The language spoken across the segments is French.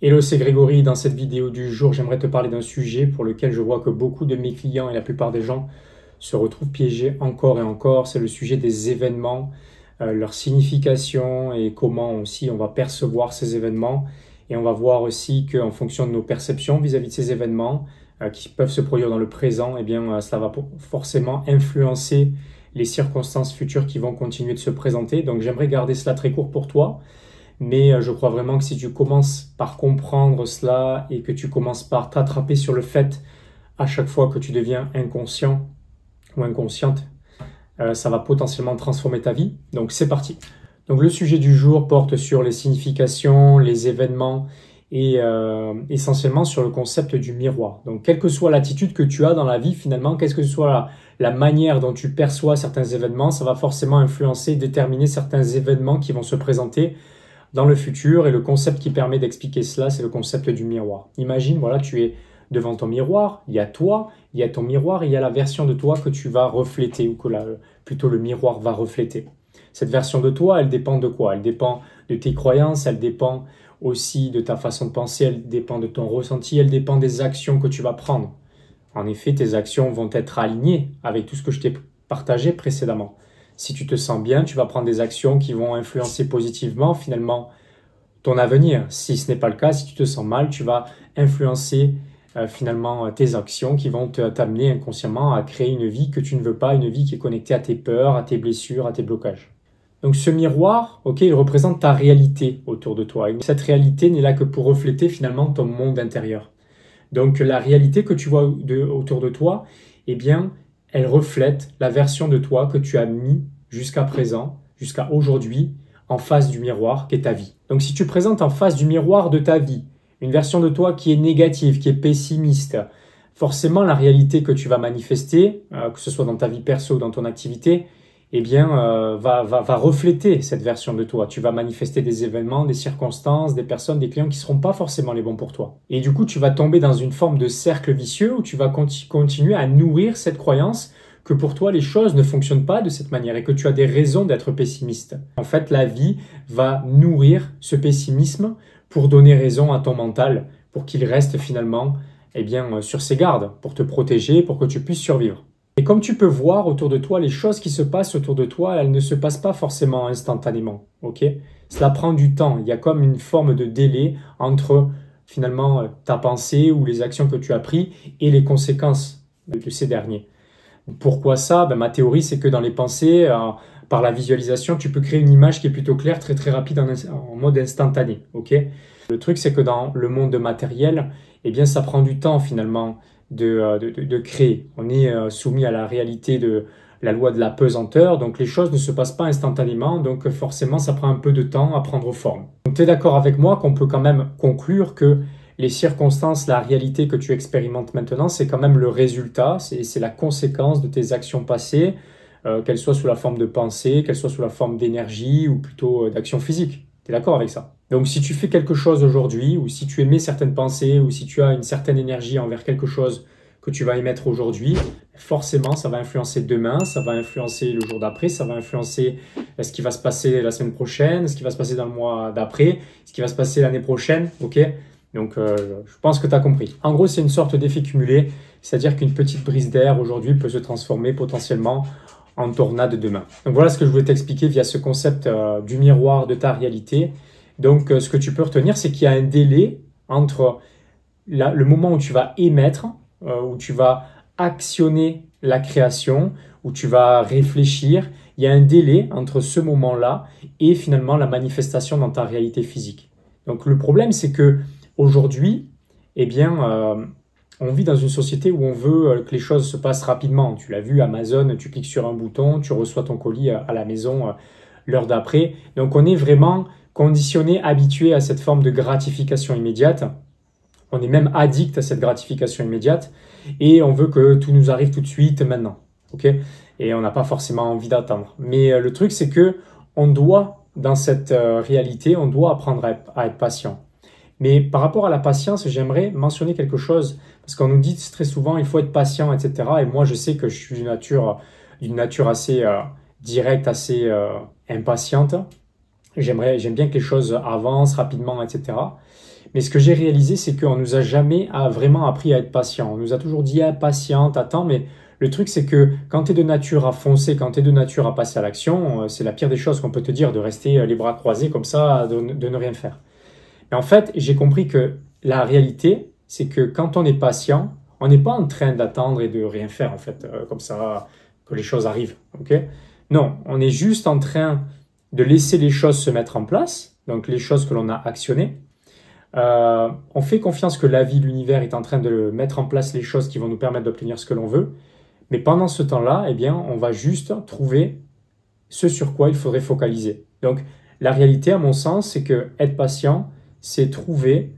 Hello, c'est Grégory. Dans cette vidéo du jour, j'aimerais te parler d'un sujet pour lequel je vois que beaucoup de mes clients et la plupart des gens se retrouvent piégés encore et encore. C'est le sujet des événements, leur signification et comment aussi on va percevoir ces événements. Et on va voir aussi qu'en fonction de nos perceptions vis-à-vis de ces événements qui peuvent se produire dans le présent, eh bien, cela va forcément influencer les circonstances futures qui vont continuer de se présenter. Donc j'aimerais garder cela très court pour toi. Mais je crois vraiment que si tu commences par comprendre cela et que tu commences par t'attraper sur le fait à chaque fois que tu deviens inconscient ou inconsciente, ça va potentiellement transformer ta vie. Donc c'est parti. Donc le sujet du jour porte sur les significations, les événements et essentiellement sur le concept du miroir. Donc quelle que soit l'attitude que tu as dans la vie, finalement, qu'est-ce que soit la manière dont tu perçois certains événements, ça va forcément influencer, déterminer certains événements qui vont se présenter dans le futur. Et le concept qui permet d'expliquer cela, c'est le concept du miroir. Imagine, voilà, tu es devant ton miroir, il y a toi, il y a ton miroir, et il y a la version de toi que tu vas refléter, ou que plutôt le miroir va refléter. Cette version de toi, elle dépend de quoi? Elle dépend de tes croyances, elle dépend aussi de ta façon de penser, elle dépend de ton ressenti, elle dépend des actions que tu vas prendre. En effet, tes actions vont être alignées avec tout ce que je t'ai partagé précédemment. Si tu te sens bien, tu vas prendre des actions qui vont influencer positivement finalement ton avenir. Si ce n'est pas le cas, si tu te sens mal, tu vas influencer finalement tes actions qui vont t'amener inconsciemment à créer une vie que tu ne veux pas, une vie qui est connectée à tes peurs, à tes blessures, à tes blocages. Donc ce miroir, ok, il représente ta réalité autour de toi. Et cette réalité n'est là que pour refléter finalement ton monde intérieur. Donc la réalité que tu vois autour de toi, eh bien, elle reflète la version de toi que tu as mis jusqu'à présent, jusqu'à aujourd'hui, en face du miroir qui est ta vie. Donc si tu présentes en face du miroir de ta vie une version de toi qui est négative, qui est pessimiste, forcément la réalité que tu vas manifester, que ce soit dans ta vie perso ou dans ton activité, eh bien, va refléter cette version de toi. Tu vas manifester des événements, des circonstances, des personnes, des clients qui ne seront pas forcément les bons pour toi. Et du coup, tu vas tomber dans une forme de cercle vicieux où tu vas continuer à nourrir cette croyance que pour toi, les choses ne fonctionnent pas de cette manière et que tu as des raisons d'être pessimiste. En fait, la vie va nourrir ce pessimisme pour donner raison à ton mental, pour qu'il reste finalement eh bien, sur ses gardes, pour te protéger, pour que tu puisses survivre. Et comme tu peux voir autour de toi, les choses qui se passent autour de toi, elles ne se passent pas forcément instantanément. Ok? Cela prend du temps. Il y a comme une forme de délai entre finalement ta pensée ou les actions que tu as prises et les conséquences de ces derniers. Pourquoi ça? Ma théorie, c'est que dans les pensées, par la visualisation, tu peux créer une image qui est plutôt claire, très très rapide en mode instantané. Ok? Le truc, c'est que dans le monde matériel, eh bien, ça prend du temps finalement de créer. On est soumis à la réalité de la loi de la pesanteur, donc les choses ne se passent pas instantanément, donc forcément ça prend un peu de temps à prendre forme. Donc tu es d'accord avec moi qu'on peut quand même conclure que les circonstances, la réalité que tu expérimentes maintenant, c'est quand même le résultat, c'est la conséquence de tes actions passées, qu'elles soient sous la forme de pensée, qu'elles soient sous la forme d'énergie ou plutôt d'action physique. Tu es d'accord avec ça? Donc si tu fais quelque chose aujourd'hui, ou si tu émets certaines pensées, ou si tu as une certaine énergie envers quelque chose que tu vas émettre aujourd'hui, forcément ça va influencer demain, ça va influencer le jour d'après, ça va influencer ce qui va se passer la semaine prochaine, ce qui va se passer dans le mois d'après, ce qui va se passer l'année prochaine, ok? Donc je pense que tu as compris. En gros, c'est une sorte d'effet cumulé, c'est-à-dire qu'une petite brise d'air aujourd'hui peut se transformer potentiellement en tornade demain. Donc voilà ce que je voulais t'expliquer via ce concept du miroir de ta réalité. Donc ce que tu peux retenir, c'est qu'il y a un délai entre le moment où tu vas émettre, où tu vas actionner la création, où tu vas réfléchir. Il y a un délai entre ce moment-là et finalement la manifestation dans ta réalité physique. Donc le problème, c'est que aujourd'hui, eh bien, on vit dans une société où on veut que les choses se passent rapidement. Tu l'as vu, Amazon, tu cliques sur un bouton, tu reçois ton colis à la maison l'heure d'après. Donc on est vraiment conditionné, habitué à cette forme de gratification immédiate. On est même addict à cette gratification immédiate et on veut que tout nous arrive tout de suite maintenant. Okay? Et on n'a pas forcément envie d'attendre. Mais le truc, c'est que on doit, dans cette réalité, on doit apprendre à être patient. Mais par rapport à la patience, j'aimerais mentionner quelque chose, parce qu'on nous dit très souvent il faut être patient, etc. Et moi, je sais que je suis d'une nature assez directe, assez impatiente. J'aime bien que les choses avancent rapidement, etc. Mais ce que j'ai réalisé, c'est qu'on nous a jamais vraiment appris à être patient. On nous a toujours dit, ah, patiente, attends, mais le truc, c'est que quand tu es de nature à foncer, quand tu es de nature à passer à l'action, c'est la pire des choses qu'on peut te dire, de rester les bras croisés comme ça, de ne rien faire. Mais en fait, j'ai compris que la réalité, c'est que quand on est patient, on n'est pas en train d'attendre et de rien faire, en fait, comme ça, que les choses arrivent. Ok? Non, on est juste en train de laisser les choses se mettre en place, donc les choses que l'on a actionnées. On fait confiance que la vie, l'univers est en train de mettre en place les choses qui vont nous permettre d'obtenir ce que l'on veut. Mais pendant ce temps-là, eh bien, on va juste trouver ce sur quoi il faudrait focaliser. Donc, la réalité, à mon sens, c'est que être patient, c'est trouver,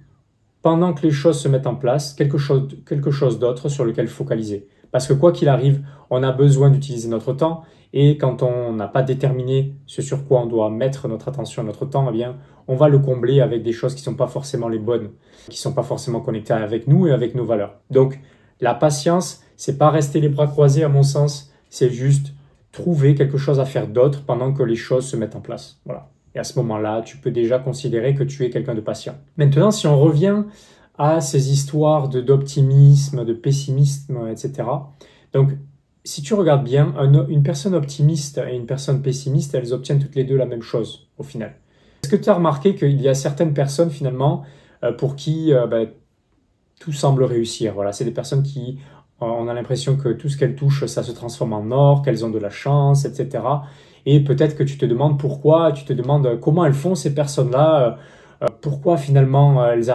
pendant que les choses se mettent en place, quelque chose d'autre sur lequel focaliser. Parce que quoi qu'il arrive, on a besoin d'utiliser notre temps, et quand on n'a pas déterminé ce sur quoi on doit mettre notre attention, notre temps, eh bien, on va le combler avec des choses qui ne sont pas forcément les bonnes, qui ne sont pas forcément connectées avec nous et avec nos valeurs. Donc, la patience, c'est pas rester les bras croisés, à mon sens, c'est juste trouver quelque chose à faire d'autre pendant que les choses se mettent en place. Voilà. Et à ce moment-là, tu peux déjà considérer que tu es quelqu'un de patient. Maintenant, si on revient à ces histoires d'optimisme, de pessimisme, etc. Donc, si tu regardes bien, une personne optimiste et une personne pessimiste, elles obtiennent toutes les deux la même chose, au final. Est-ce que tu as remarqué qu'il y a certaines personnes, finalement, pour qui tout semble réussir? Voilà, c'est des personnes qui, on a l'impression que tout ce qu'elles touchent, ça se transforme en or, qu'elles ont de la chance, etc. Et peut-être que tu te demandes pourquoi, tu te demandes comment elles font ces personnes-là, pourquoi finalement elles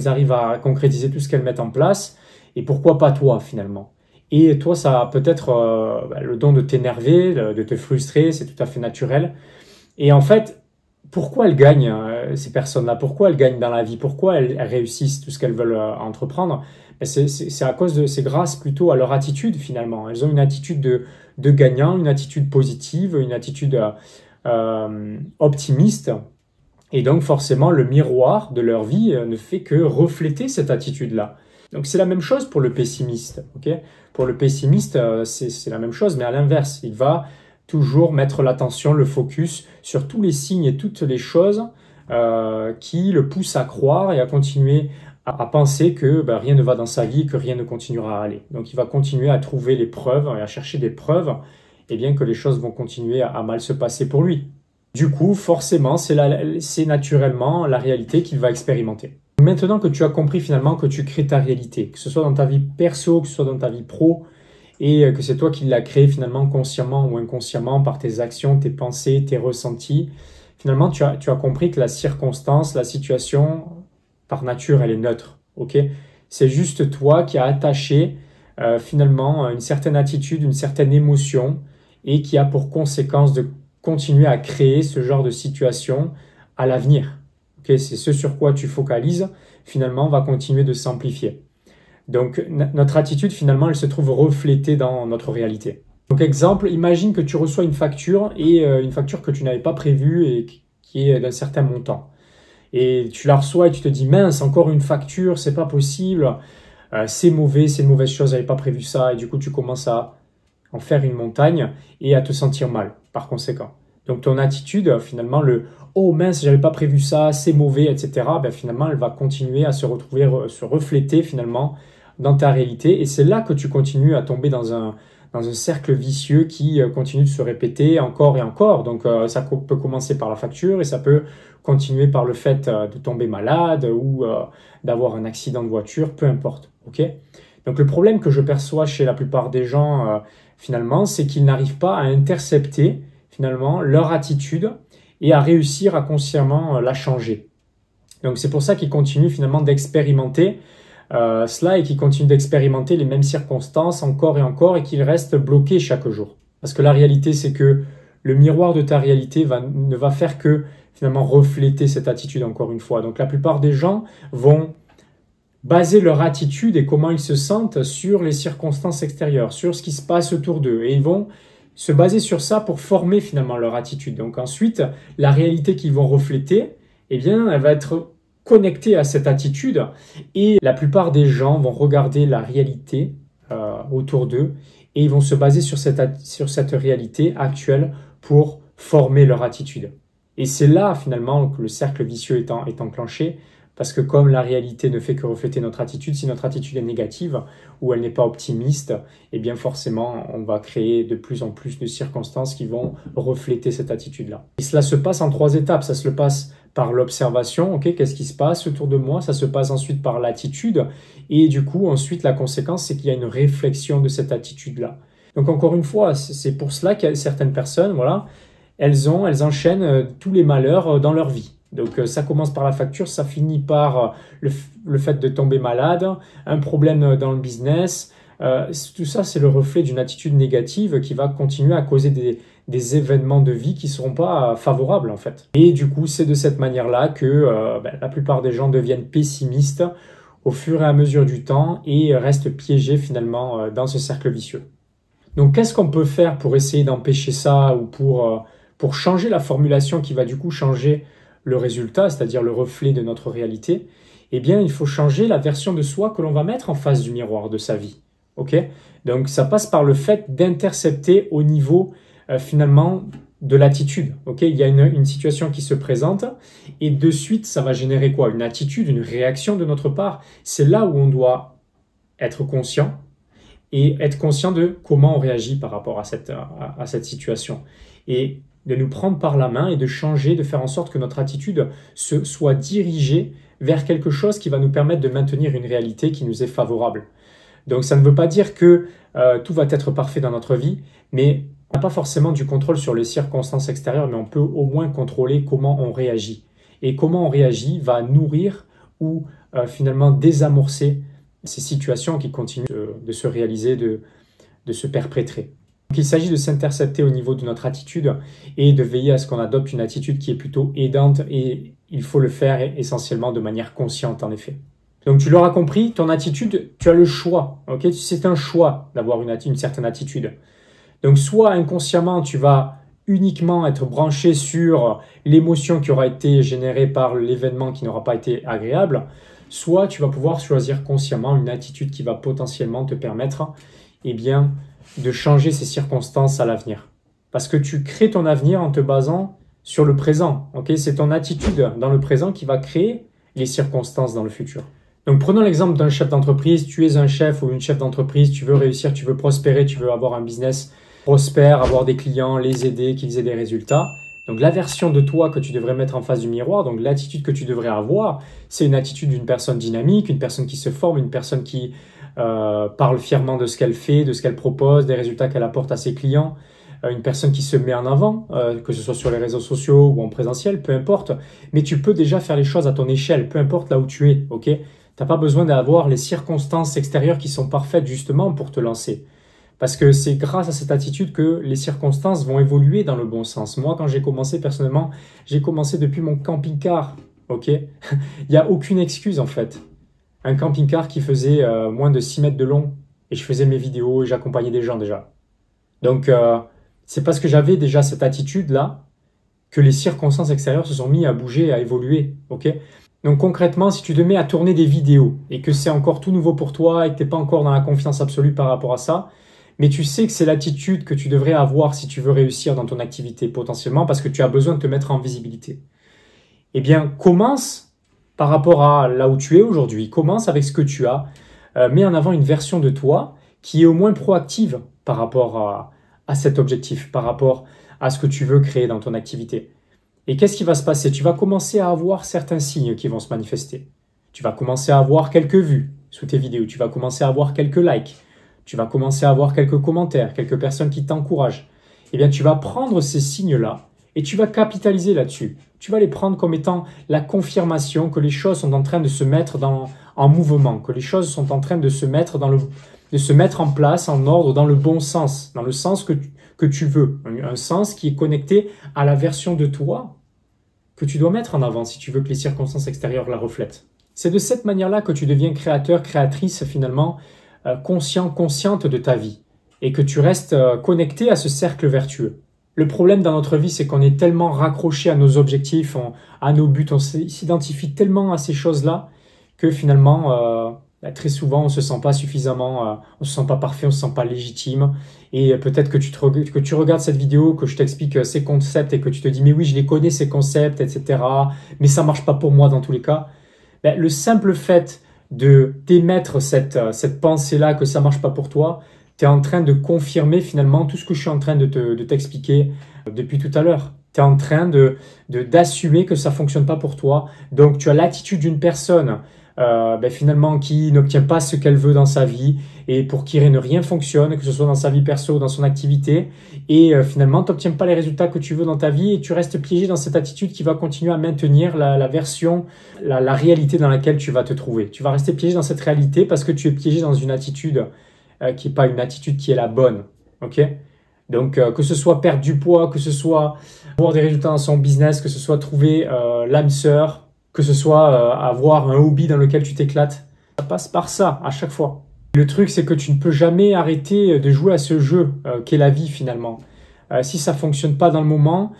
arrivent à concrétiser tout ce qu'elles mettent en place, et pourquoi pas toi finalement. Et toi, ça a peut-être le don de t'énerver, de te frustrer, c'est tout à fait naturel. Et en fait, pourquoi elles gagnent, ces personnes-là? Pourquoi elles gagnent dans la vie? Pourquoi elles réussissent tout ce qu'elles veulent entreprendre? C'est grâce plutôt à leur attitude finalement. Elles ont une attitude de gagnant, une attitude positive, une attitude optimiste. Et donc forcément, le miroir de leur vie ne fait que refléter cette attitude-là. Donc c'est la même chose pour le pessimiste. Okay, pour le pessimiste, c'est la même chose, mais à l'inverse. Il va toujours mettre l'attention, le focus sur tous les signes et toutes les choses qui le poussent à croire et à continuer à penser que rien ne va dans sa vie et que rien ne continuera à aller. Donc il va continuer à trouver les preuves et à chercher des preuves, et bien que les choses vont continuer à mal se passer pour lui. Du coup, forcément, c'est naturellement la réalité qu'il va expérimenter. Maintenant que tu as compris finalement que tu crées ta réalité, que ce soit dans ta vie perso, que ce soit dans ta vie pro, et que c'est toi qui l'as créé finalement consciemment ou inconsciemment par tes actions, tes pensées, tes ressentis, finalement tu as compris que la circonstance, la situation, par nature, elle est neutre. Okay, c'est juste toi qui as attaché finalement une certaine attitude, une certaine émotion, et qui a pour conséquence de continuer à créer ce genre de situation à l'avenir. Okay, c'est ce sur quoi tu focalises, finalement, va continuer de s'amplifier. Donc, notre attitude, finalement, elle se trouve reflétée dans notre réalité. Donc, exemple, imagine que tu reçois une facture, et une facture que tu n'avais pas prévue et qui est d'un certain montant. Et tu la reçois et tu te dis, mince, encore une facture, c'est pas possible, c'est mauvais, c'est une mauvaise chose, j'avais pas prévu ça. Et du coup, tu commences à en faire une montagne et à te sentir mal, par conséquent. Donc ton attitude, finalement, oh mince, j'avais pas prévu ça, c'est mauvais, etc. Finalement, elle va continuer à se refléter finalement dans ta réalité. Et c'est là que tu continues à tomber dans un cercle vicieux qui continue de se répéter encore et encore. Donc ça peut commencer par la facture et ça peut continuer par le fait de tomber malade ou d'avoir un accident de voiture, peu importe. Okay, donc le problème que je perçois chez la plupart des gens, finalement, c'est qu'ils n'arrivent pas à intercepter finalement leur attitude et à réussir à consciemment la changer. Donc c'est pour ça qu'ils continuent finalement d'expérimenter cela et qu'ils continuent d'expérimenter les mêmes circonstances encore et encore et qu'ils restent bloqués chaque jour. Parce que la réalité, c'est que le miroir de ta réalité ne va faire que finalement refléter cette attitude encore une fois. Donc la plupart des gens vont baser leur attitude et comment ils se sentent sur les circonstances extérieures, sur ce qui se passe autour d'eux. Et ils vont se baser sur ça pour former finalement leur attitude. Donc ensuite, la réalité qu'ils vont refléter, eh bien, elle va être connectée à cette attitude. Et la plupart des gens vont regarder la réalité autour d'eux et ils vont se baser sur cette réalité actuelle pour former leur attitude. Et c'est là finalement que le cercle vicieux est enclenché, Parce que comme la réalité ne fait que refléter notre attitude, si notre attitude est négative ou elle n'est pas optimiste, eh bien forcément, on va créer de plus en plus de circonstances qui vont refléter cette attitude-là. Et cela se passe en 3 étapes. Ça se passe par l'observation, ok, qu'est-ce qui se passe autour de moi? Ça se passe ensuite par l'attitude. Et du coup, ensuite, la conséquence, c'est qu'il y a une réflexion de cette attitude-là. Donc encore une fois, c'est pour cela qu'il y a certaines personnes, voilà, elles enchaînent tous les malheurs dans leur vie. Donc ça commence par la facture, ça finit par le fait de tomber malade, un problème dans le business. Tout ça, c'est le reflet d'une attitude négative qui va continuer à causer des événements de vie qui ne seront pas favorables en fait. Et du coup, c'est de cette manière-là que la plupart des gens deviennent pessimistes au fur et à mesure du temps et restent piégés finalement dans ce cercle vicieux. Donc qu'est-ce qu'on peut faire pour essayer d'empêcher ça ou pour changer la formulation qui va du coup changer le résultat, c'est-à-dire le reflet de notre réalité? Eh bien, il faut changer la version de soi que l'on va mettre en face du miroir de sa vie. Ok? Donc, ça passe par le fait d'intercepter au niveau finalement de l'attitude. Ok? Il y a une situation qui se présente et de suite, ça va générer quoi? Une attitude, une réaction de notre part. C'est là où on doit être conscient et être conscient de comment on réagit par rapport à cette situation. Et de nous prendre par la main et de changer, de faire en sorte que notre attitude soit dirigée vers quelque chose qui va nous permettre de maintenir une réalité qui nous est favorable. Donc ça ne veut pas dire que tout va être parfait dans notre vie, mais on n'a pas forcément du contrôle sur les circonstances extérieures, mais on peut au moins contrôler comment on réagit. Et comment on réagit va nourrir ou finalement désamorcer ces situations qui continuent de se réaliser, de se perpétrer. Donc il s'agit de s'intercepter au niveau de notre attitude et de veiller à ce qu'on adopte une attitude qui est plutôt aidante et il faut le faire essentiellement de manière consciente en effet. Donc tu l'auras compris, ton attitude, tu as le choix, ok? C'est un choix d'avoir une certaine attitude. Donc soit inconsciemment tu vas uniquement être branché sur l'émotion qui aura été générée par l'événement qui n'aura pas été agréable, soit tu vas pouvoir choisir consciemment une attitude qui va potentiellement te permettre de changer ces circonstances à l'avenir. Parce que tu crées ton avenir en te basant sur le présent. Okay? C'est ton attitude dans le présent qui va créer les circonstances dans le futur. Donc prenons l'exemple d'un chef d'entreprise. Tu es un chef ou une chef d'entreprise, tu veux réussir, tu veux prospérer, tu veux avoir un business prospère, avoir des clients, les aider, qu'ils aient des résultats. Donc la version de toi que tu devrais mettre en face du miroir, donc l'attitude que tu devrais avoir, c'est une attitude d'une personne dynamique, une personne qui se forme, une personne qui parle fièrement de ce qu'elle fait, de ce qu'elle propose, des résultats qu'elle apporte à ses clients, une personne qui se met en avant, que ce soit sur les réseaux sociaux ou en présentiel, peu importe. Mais tu peux déjà faire les choses à ton échelle, peu importe là où tu es, ok? T'as pas besoin d'avoir les circonstances extérieures qui sont parfaites justement pour te lancer. Parce que c'est grâce à cette attitude que les circonstances vont évoluer dans le bon sens. Moi, quand j'ai commencé personnellement, j'ai commencé depuis mon camping-car, ok? Il n'y a aucune excuse en fait. Un camping-car qui faisait moins de 6 mètres de long et je faisais mes vidéos et j'accompagnais des gens déjà. Donc, c'est parce que j'avais déjà cette attitude-là que les circonstances extérieures se sont mis à bouger, à évoluer, ok? Donc concrètement, si tu te mets à tourner des vidéos et que c'est encore tout nouveau pour toi et que tu n'es pas encore dans la confiance absolue par rapport à ça, mais tu sais que c'est l'attitude que tu devrais avoir si tu veux réussir dans ton activité potentiellement parce que tu as besoin de te mettre en visibilité. Eh bien, commence par rapport à là où tu es aujourd'hui. Commence avec ce que tu as. Mets en avant une version de toi qui est au moins proactive par rapport à cet objectif, par rapport à ce que tu veux créer dans ton activité. Et qu'est-ce qui va se passer? Tu vas commencer à avoir certains signes qui vont se manifester. Tu vas commencer à avoir quelques vues sous tes vidéos. Tu vas commencer à avoir quelques likes. Tu vas commencer à avoir quelques commentaires, quelques personnes qui t'encouragent. Eh bien, tu vas prendre ces signes-là et tu vas capitaliser là-dessus. Tu vas les prendre comme étant la confirmation que les choses sont en train de se mettre en mouvement, que les choses sont en train de se mettre en place, en ordre, dans le bon sens, dans le sens que tu veux. Un sens qui est connecté à la version de toi que tu dois mettre en avant si tu veux que les circonstances extérieures la reflètent. C'est de cette manière-là que tu deviens créateur, créatrice finalement, conscient, consciente de ta vie et que tu restes connecté à ce cercle vertueux. Le problème dans notre vie, c'est qu'on est tellement raccroché à nos objectifs, à nos buts, on s'identifie tellement à ces choses-là que finalement, très souvent, on ne se sent pas suffisamment, on ne se sent pas parfait, on ne se sent pas légitime. Et peut-être que tu regardes cette vidéo, que je t'explique ces concepts et que tu te dis « mais oui, je les connais ces concepts, etc. Mais ça ne marche pas pour moi dans tous les cas ». ben, le simple fait de d'émettre cette pensée-là que ça marche pas pour toi, tu es en train de confirmer finalement tout ce que je suis en train de t'expliquer depuis tout à l'heure. Tu es en train d'assumer que ça fonctionne pas pour toi. Donc, tu as l'attitude d'une personne ben, finalement qui n'obtient pas ce qu'elle veut dans sa vie et pour qui rien fonctionne, que ce soit dans sa vie perso ou dans son activité. Et finalement, tu n'obtiens pas les résultats que tu veux dans ta vie et tu restes piégé dans cette attitude qui va continuer à maintenir la version, la réalité dans laquelle tu vas te trouver. Tu vas rester piégé dans cette réalité parce que tu es piégé dans une attitude qui n'est pas une attitude qui est la bonne. Ok? Donc, que ce soit perdre du poids, que ce soit avoir des résultats dans son business, que ce soit trouver l'âme sœur, que ce soit avoir un hobby dans lequel tu t'éclates, ça passe par ça à chaque fois. Le truc, c'est que tu ne peux jamais arrêter de jouer à ce jeu qu'est la vie finalement. Si ça fonctionne pas dans le moment,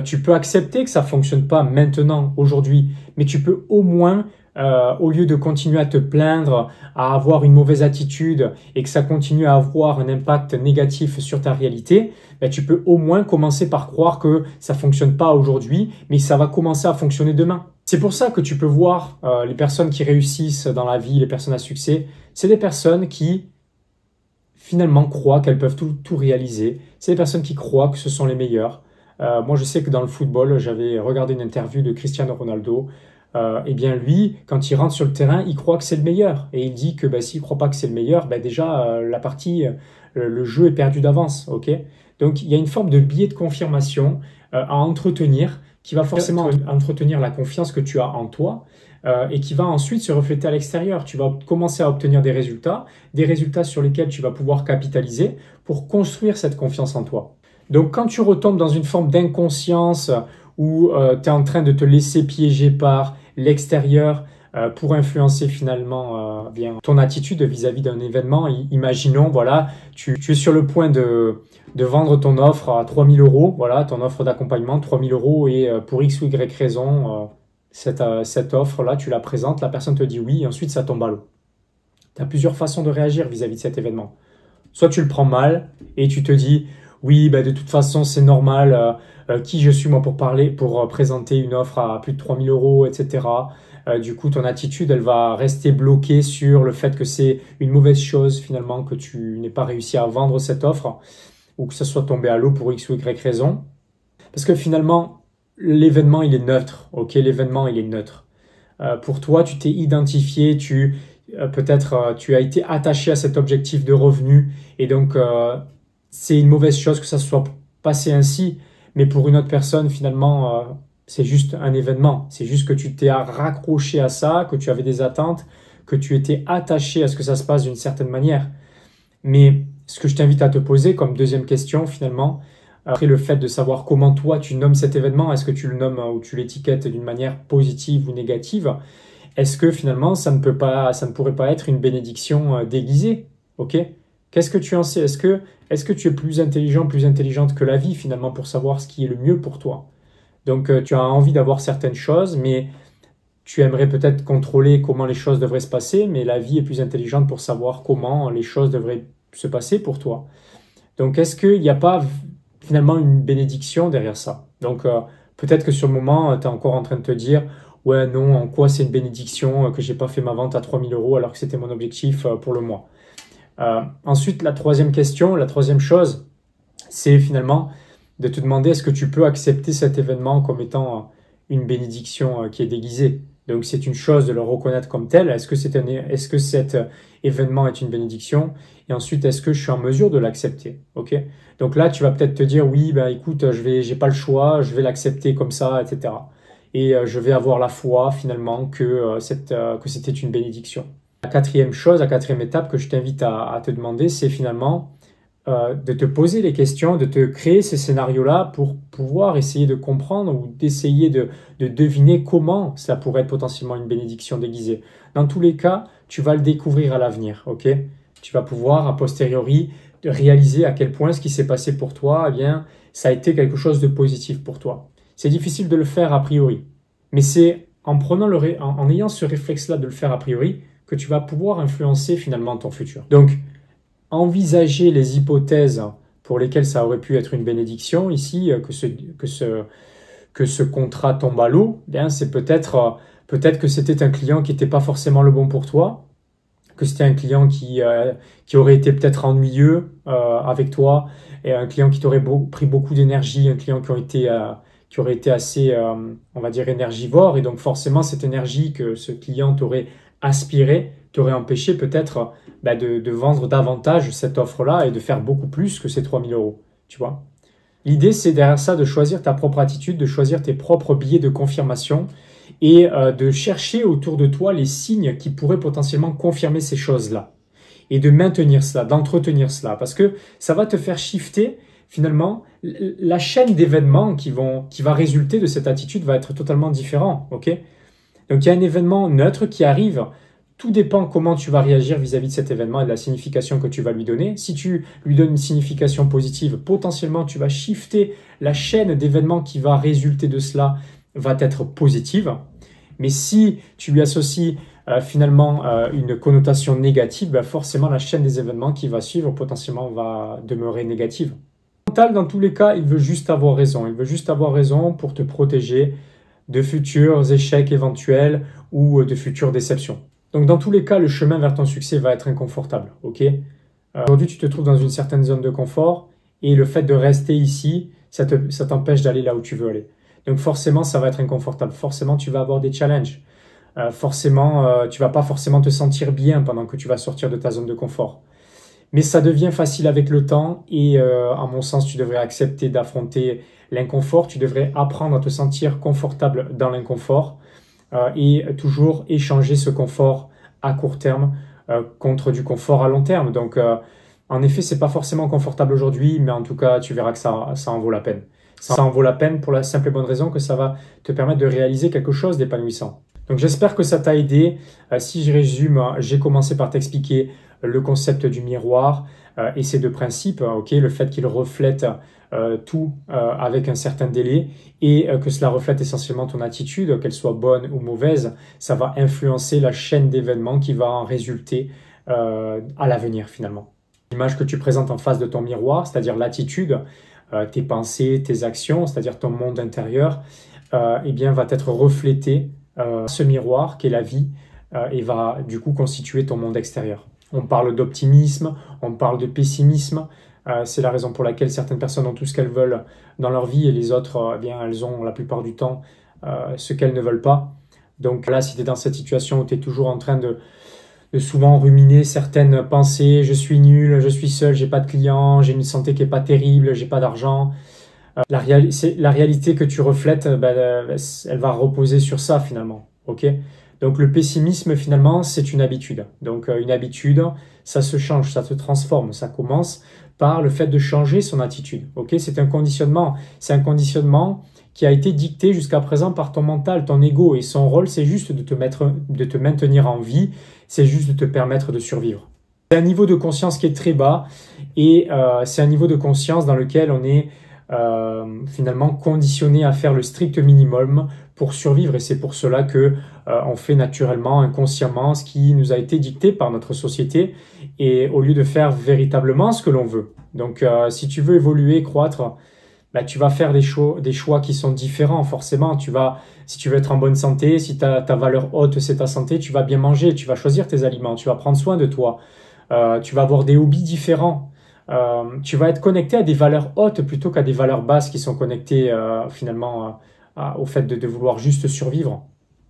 tu peux accepter que ça fonctionne pas maintenant, aujourd'hui, mais tu peux au moins au lieu de continuer à te plaindre, à avoir une mauvaise attitude et que ça continue à avoir un impact négatif sur ta réalité, ben tu peux au moins commencer par croire que ça fonctionne pas aujourd'hui, mais ça va commencer à fonctionner demain. C'est pour ça que tu peux voir les personnes qui réussissent dans la vie, les personnes à succès, c'est des personnes qui finalement croient qu'elles peuvent tout réaliser. C'est des personnes qui croient que ce sont les meilleurs. Moi, je sais que dans le football, j'avais regardé une interview de Cristiano Ronaldo. Eh bien lui, quand il rentre sur le terrain, il croit que c'est le meilleur. Et il dit que bah, s'il ne croit pas que c'est le meilleur, bah, déjà la partie, le jeu est perdu d'avance. Okay, donc il y a une forme de biais de confirmation à entretenir qui va forcément entretenir la confiance que tu as en toi et qui va ensuite se refléter à l'extérieur. Tu vas commencer à obtenir des résultats sur lesquels tu vas pouvoir capitaliser pour construire cette confiance en toi. Donc quand tu retombes dans une forme d'inconscience où tu es en train de te laisser piéger par l'extérieur pour influencer finalement bien ton attitude vis-à-vis d'un événement. Imaginons, voilà, tu es sur le point de vendre ton offre à 3 000 €, voilà, ton offre d'accompagnement, 3 000 € et pour X ou Y raison, cette offre-là, tu la présentes, la personne te dit oui et ensuite ça tombe à l'eau. Tu as plusieurs façons de réagir vis-à-vis de cet événement. Soit tu le prends mal et tu te dis oui, bah, de toute façon c'est normal, qui je suis moi pour parler, pour présenter une offre à plus de 3 000 €, etc. Du coup, ton attitude, elle va rester bloquée sur le fait que c'est une mauvaise chose finalement que tu n'aies pas réussi à vendre cette offre ou que ça soit tombé à l'eau pour X ou Y raison. Parce que finalement, l'événement, il est neutre. Ok, l'événement, il est neutre. Pour toi, tu t'es identifié, peut-être tu as été attaché à cet objectif de revenu et donc c'est une mauvaise chose que ça se soit passé ainsi. Mais pour une autre personne, finalement, c'est juste un événement. C'est juste que tu t'es raccroché à ça, que tu avais des attentes, que tu étais attaché à ce que ça se passe d'une certaine manière. Mais ce que je t'invite à te poser comme deuxième question, finalement, après le fait de savoir comment toi tu nommes cet événement, est-ce que tu le nommes ou tu l'étiquettes d'une manière positive ou négative, est-ce que finalement ça ne pourrait pas être une bénédiction déguisée? Ok? Qu'est-ce que tu en sais? Est-ce que tu es plus intelligent, plus intelligente que la vie finalement pour savoir ce qui est le mieux pour toi? Donc tu as envie d'avoir certaines choses, mais tu aimerais peut-être contrôler comment les choses devraient se passer, mais la vie est plus intelligente pour savoir comment les choses devraient se passer pour toi. Donc est-ce qu'il n'y a pas finalement une bénédiction derrière ça? Donc peut-être que sur le moment, tu es encore en train de te dire ouais non, en quoi c'est une bénédiction que j'ai pas fait ma vente à 3 000 € alors que c'était mon objectif pour le mois. Ensuite, la troisième question, la troisième chose, c'est finalement de te demander est-ce que tu peux accepter cet événement comme étant une bénédiction qui est déguisée. Donc c'est une chose de le reconnaître comme tel. Est-ce que cet événement est une bénédiction? Et ensuite, est-ce que je suis en mesure de l'accepter? Ok. Donc là, tu vas peut-être te dire oui, bah écoute, j'ai pas le choix, je vais l'accepter comme ça, etc. Et je vais avoir la foi finalement que c'était une bénédiction. La quatrième étape que je t'invite à te demander, c'est finalement de te poser les questions, de te créer ces scénarios-là pour pouvoir essayer de comprendre ou d'essayer de deviner comment ça pourrait être potentiellement une bénédiction déguisée. Dans tous les cas, tu vas le découvrir à l'avenir, ok? Tu vas pouvoir, a posteriori, réaliser à quel point ce qui s'est passé pour toi, eh bien, ça a été quelque chose de positif pour toi. C'est difficile de le faire a priori, mais c'est en ayant ce réflexe-là de le faire a priori que tu vas pouvoir influencer finalement ton futur. Donc, envisager les hypothèses pour lesquelles ça aurait pu être une bénédiction ici, que ce contrat tombe à l'eau, bien c'est peut-être Peut-être que c'était un client qui n'était pas forcément le bon pour toi, que c'était un client qui aurait été peut-être ennuyeux avec toi, et un client qui t'aurait pris beaucoup d'énergie, un client qui aurait été assez, on va dire, énergivore, et donc forcément cette énergie que ce client t'aurait aspiré t'aurait empêché peut-être de vendre davantage cette offre-là et de faire beaucoup plus que ces 3000 euros, tu vois. L'idée, c'est derrière ça de choisir ta propre attitude, de choisir tes propres billets de confirmation et de chercher autour de toi les signes qui pourraient potentiellement confirmer ces choses-là et de maintenir cela, d'entretenir cela, parce que ça va te faire shifter finalement la chaîne d'événements qui va résulter de cette attitude va être totalement différent, ok? Donc il y a un événement neutre qui arrive. Tout dépend comment tu vas réagir vis-à-vis de cet événement et de la signification que tu vas lui donner. Si tu lui donnes une signification positive, potentiellement tu vas shifter la chaîne d'événements qui va résulter de cela va être positive. Mais si tu lui associes finalement une connotation négative, forcément la chaîne des événements qui va suivre potentiellement va demeurer négative. Mental, dans tous les cas, il veut juste avoir raison. Il veut juste avoir raison pour te protéger de futurs échecs éventuels ou de futures déceptions. Donc dans tous les cas, le chemin vers ton succès va être inconfortable, ok? Aujourd'hui, tu te trouves dans une certaine zone de confort et le fait de rester ici, ça t'empêche d'aller là où tu veux aller. Donc forcément, ça va être inconfortable. Forcément, tu vas avoir des challenges. Forcément, tu vas pas forcément te sentir bien pendant que tu vas sortir de ta zone de confort. Mais ça devient facile avec le temps et à mon sens, tu devrais accepter d'affronter l'inconfort. Tu devrais apprendre à te sentir confortable dans l'inconfort et toujours échanger ce confort à court terme contre du confort à long terme. Donc, en effet, c'est pas forcément confortable aujourd'hui, mais en tout cas, tu verras que ça en vaut la peine. Ça en vaut la peine pour la simple et bonne raison que ça va te permettre de réaliser quelque chose d'épanouissant. Donc, j'espère que ça t'a aidé. Si je résume, j'ai commencé par t'expliquer le concept du miroir et ses deux principes, ok, le fait qu'il reflète tout avec un certain délai et que cela reflète essentiellement ton attitude, qu'elle soit bonne ou mauvaise, ça va influencer la chaîne d'événements qui va en résulter à l'avenir finalement. L'image que tu présentes en face de ton miroir, c'est-à-dire l'attitude, tes pensées, tes actions, c'est-à-dire ton monde intérieur, eh bien, va être reflété ce miroir qu'est la vie et va du coup constituer ton monde extérieur. On parle d'optimisme, on parle de pessimisme. C'est la raison pour laquelle certaines personnes ont tout ce qu'elles veulent dans leur vie et les autres, eh bien, elles ont la plupart du temps ce qu'elles ne veulent pas. Donc là, si tu es dans cette situation où tu es toujours en train de souvent ruminer certaines pensées, je suis nul, je suis seul, j'ai pas de clients, j'ai une santé qui est pas terrible, j'ai pas d'argent. La réalité que tu reflètes, elle va reposer sur ça finalement. Ok? Donc le pessimisme finalement, c'est une habitude. Donc une habitude, ça se change, ça se transforme, ça commence par le fait de changer son attitude. Ok? C'est un conditionnement. C'est un conditionnement qui a été dicté jusqu'à présent par ton mental, ton ego. Et son rôle, c'est juste de te maintenir en vie, c'est juste de te permettre de survivre. C'est un niveau de conscience qui est très bas et c'est un niveau de conscience dans lequel on est finalement conditionné à faire le strict minimum pour survivre et c'est pour cela que on fait naturellement, inconsciemment ce qui nous a été dicté par notre société et au lieu de faire véritablement ce que l'on veut. Donc si tu veux évoluer, croître, tu vas faire des choix qui sont différents forcément. Si tu veux être en bonne santé, si ta valeur haute c'est ta santé, tu vas bien manger, tu vas choisir tes aliments, tu vas prendre soin de toi, tu vas avoir des hobbies différents. Tu vas être connecté à des valeurs hautes plutôt qu'à des valeurs basses qui sont connectées finalement au fait de vouloir juste survivre.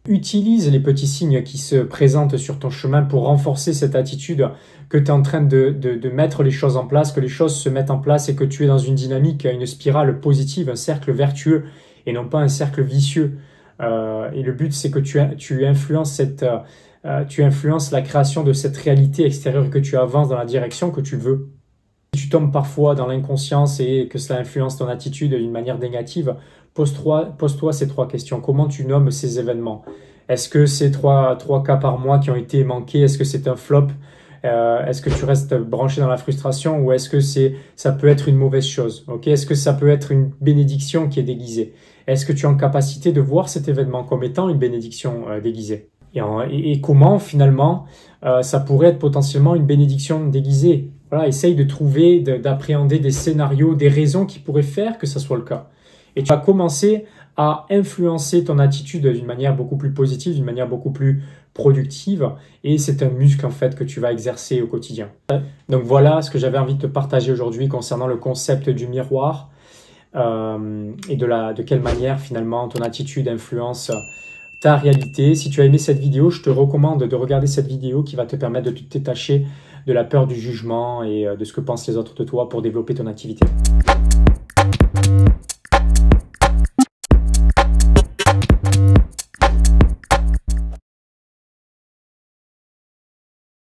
Utilise les petits signes qui se présentent sur ton chemin pour renforcer cette attitude que tu es en train de mettre les choses en place, que les choses se mettent en place et que tu es dans une dynamique, une spirale positive, un cercle vertueux et non pas un cercle vicieux. Et le but, c'est que tu influences la création de cette réalité extérieure et que tu avances dans la direction que tu veux. Si tu tombes parfois dans l'inconscience et que cela influence ton attitude d'une manière négative, pose-toi ces 3 questions. Comment tu nommes ces événements? Est-ce que c'est 3 cas par mois qui ont été manqués? Est-ce que c'est un flop? Est-ce que tu restes branché dans la frustration ou est-ce que ça peut être une mauvaise chose? Okay? Est-ce que ça peut être une bénédiction qui est déguisée? Est-ce que tu es en capacité de voir cet événement comme étant une bénédiction déguisée? Et comment finalement ça pourrait être potentiellement une bénédiction déguisée? Voilà, essaye de trouver, d'appréhender des scénarios, des raisons qui pourraient faire que ça soit le cas. Et tu vas commencer à influencer ton attitude d'une manière beaucoup plus positive, d'une manière beaucoup plus productive. Et c'est un muscle en fait que tu vas exercer au quotidien. Donc voilà ce que j'avais envie de te partager aujourd'hui concernant le concept du miroir et de quelle manière finalement ton attitude influence ta réalité. Si tu as aimé cette vidéo, je te recommande de regarder cette vidéo qui va te permettre de te détacher de la peur du jugement et de ce que pensent les autres de toi pour développer ton activité.